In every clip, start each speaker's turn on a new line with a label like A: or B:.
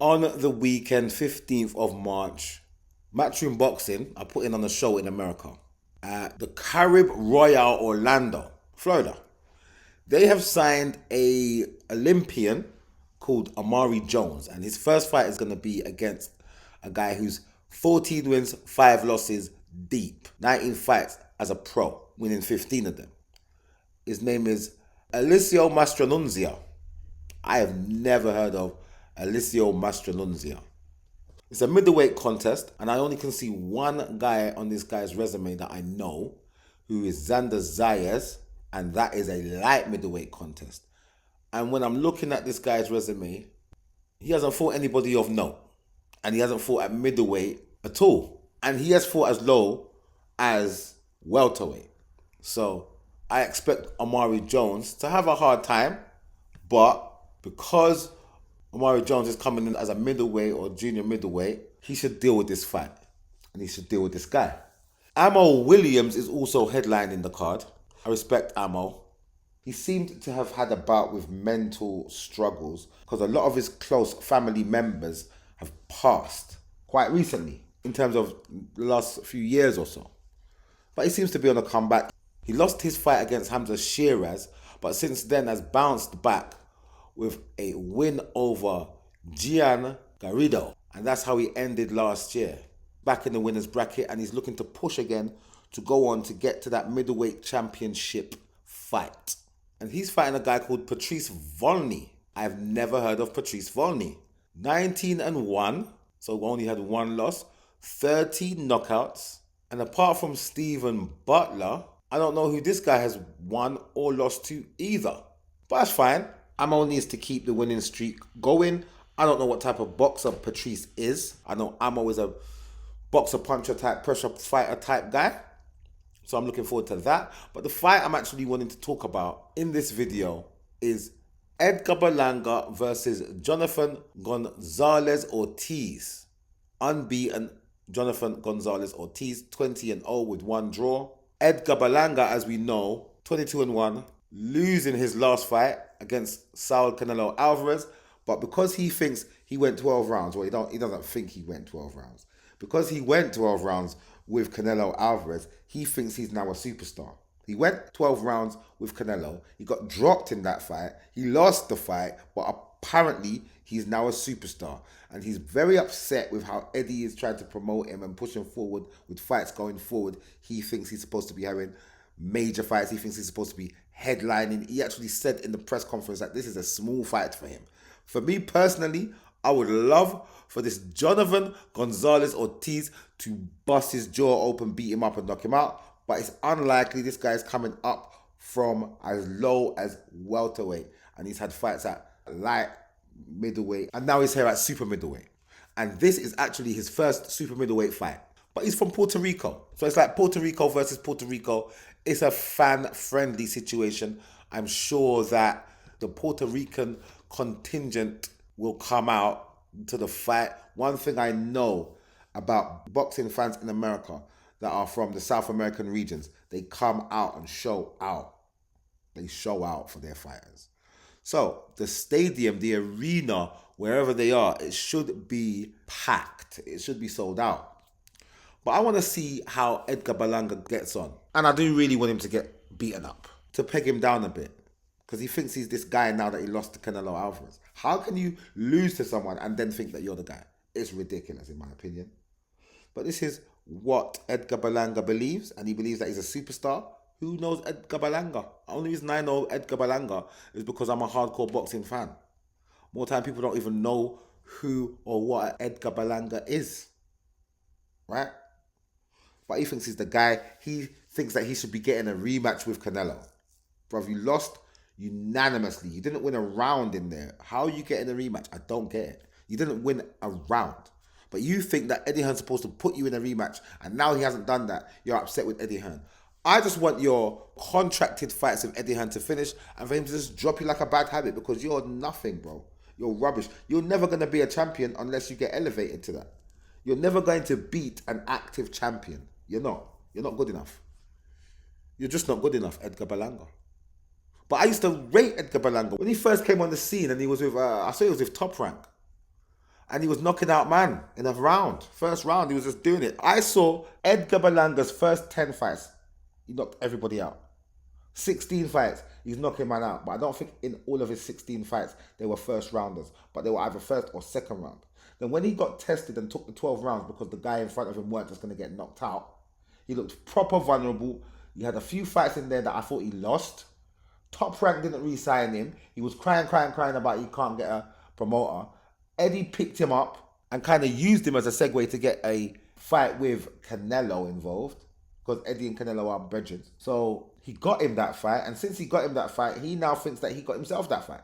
A: On the weekend, 15th of March, Matchroom Boxing are putting on a show in America at the Carib Royale Orlando, Florida. They have signed a Olympian called Amari Jones, and his first fight is going to be against a guy who's 14 wins, 5 losses deep, 19 fights as a pro, winning 15 of them. His name is Alicio Mastronunzia. I have never heard of Alicio Mastronunzia. It's a middleweight contest, and I only can see one guy on this guy's resume that I know, who is Xander Zayas, and that is a light middleweight contest. And when I'm looking at this guy's resume, he hasn't fought anybody of note, and he hasn't fought at middleweight at all, and he has fought as low as welterweight. So I expect Amari Jones to have a hard time, but because Amari Jones is coming in as a middleweight or junior middleweight, he should deal with this fight. And he should deal with this guy. Amo Williams is also headlining the card. I respect Amo. He seemed to have had a bout with mental struggles because a lot of his close family members have passed quite recently, in terms of the last few years or so. But he seems to be on a comeback. He lost his fight against Hamza Shiraz, but since then has bounced back with a win over Gian Garrido. And that's how he ended last year, back in the winner's bracket, and he's looking to push again to go on to get to that middleweight championship fight. And he's fighting a guy called Patrice Volney. I've never heard of Patrice Volney. 19-1, so only had one loss, 30 knockouts. And apart from Stephen Butler, I don't know who this guy has won or lost to either. But that's fine. Amo needs to keep the winning streak going. I don't know what type of boxer Patrice is. I know Amo is a boxer, puncher type, pressure fighter type guy. So I'm looking forward to that. But the fight I'm actually wanting to talk about in this video is Edgar Berlanga versus Jonathan Gonzalez Ortiz. Unbeaten Jonathan Gonzalez Ortiz, 20-0 with one draw. Edgar Berlanga, as we know, 22-1, losing his last fight against Saul Canelo Alvarez, but because he thinks he went 12 rounds, well, he doesn't think he went 12 rounds. Because he went 12 rounds with Canelo Alvarez, he thinks he's now a superstar. He went 12 rounds with Canelo. He got dropped in that fight. He lost the fight, but apparently he's now a superstar. And he's very upset with how Eddie is trying to promote him and push him forward with fights going forward. He thinks he's supposed to be having major fights. He thinks he's supposed to be headlining. He actually said in the press conference that this is a small fight for him. For me personally, I would love for this Jonathan Gonzalez Ortiz to bust his jaw open, beat him up and knock him out. But it's unlikely. This guy's coming up from as low as welterweight. And he's had fights at light middleweight. And now he's here at super middleweight. And this is actually his first super middleweight fight. But he's from Puerto Rico. So it's like Puerto Rico versus Puerto Rico. It's a fan-friendly situation. I'm sure that the Puerto Rican contingent will come out to the fight. One thing I know about boxing fans in America that are from the South American regions, they come out and show out. They show out for their fighters. So the stadium, the arena, wherever they are, it should be packed. It should be sold out. But I want to see how Edgar Berlanga gets on. And I do really want him to get beaten up, to peg him down a bit. Because he thinks he's this guy now that he lost to Canelo Alvarez. How can you lose to someone and then think that you're the guy? It's ridiculous in my opinion. But this is what Edgar Berlanga believes. And he believes that he's a superstar. Who knows Edgar Berlanga? The only reason I know Edgar Berlanga is because I'm a hardcore boxing fan. More time people don't even know who or what Edgar Berlanga is. Right? But he thinks he's the guy. He thinks that he should be getting a rematch with Canelo. Bruv, you lost unanimously. You didn't win a round in there. How are you getting a rematch? I don't get it. You didn't win a round. But you think that Eddie Hearn's supposed to put you in a rematch, and now he hasn't done that. You're upset with Eddie Hearn. I just want your contracted fights with Eddie Hearn to finish and for him to just drop you like a bad habit, because you're nothing, bro. You're rubbish. You're never going to be a champion unless you get elevated to that. You're never going to beat an active champion. You're not. You're not good enough. You're just not good enough, Edgar Berlanga. But I used to rate Edgar Berlanga when he first came on the scene, and he was with, I saw he was with Top Rank. And he was knocking out man in a round. First round, he was just doing it. I saw Edgar Berlanga's first 10 fights. He knocked everybody out. 16 fights, he's knocking man out. But I don't think in all of his 16 fights, they were first rounders. But they were either first or second round. Then when he got tested and took the 12 rounds because the guy in front of him weren't just going to get knocked out, he looked proper vulnerable. He had a few fights in there that I thought he lost. Top Rank didn't re-sign him. He was crying about he can't get a promoter. Eddie picked him up and kind of used him as a segue to get a fight with Canelo involved, because Eddie and Canelo are brethren. So he got him that fight, and since he got him that fight, he now thinks that he got himself that fight,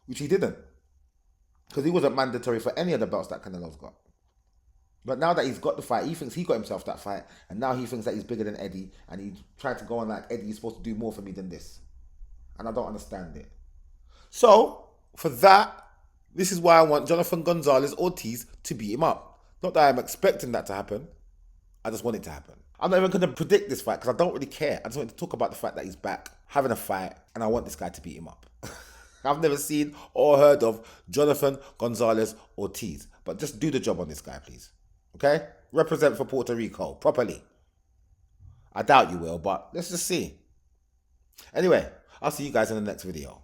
A: which he didn't, because he wasn't mandatory for any of the belts that Canelo's got. But now that he's got the fight, he thinks he got himself that fight, and now he thinks that he's bigger than Eddie, and he's trying to go on like, Eddie, you're supposed to do more for me than this. And I don't understand it. So, for that, this is why I want Jonathan Gonzalez Ortiz to beat him up. Not that I'm expecting that to happen. I just want it to happen. I'm not even going to predict this fight because I don't really care. I just want to talk about the fact that he's back, having a fight, and I want this guy to beat him up. I've never seen or heard of Jonathan Gonzalez Ortiz. But just do the job on this guy, please. Okay? Represent for Puerto Rico properly. I doubt you will, but let's just see. Anyway, I'll see you guys in the next video.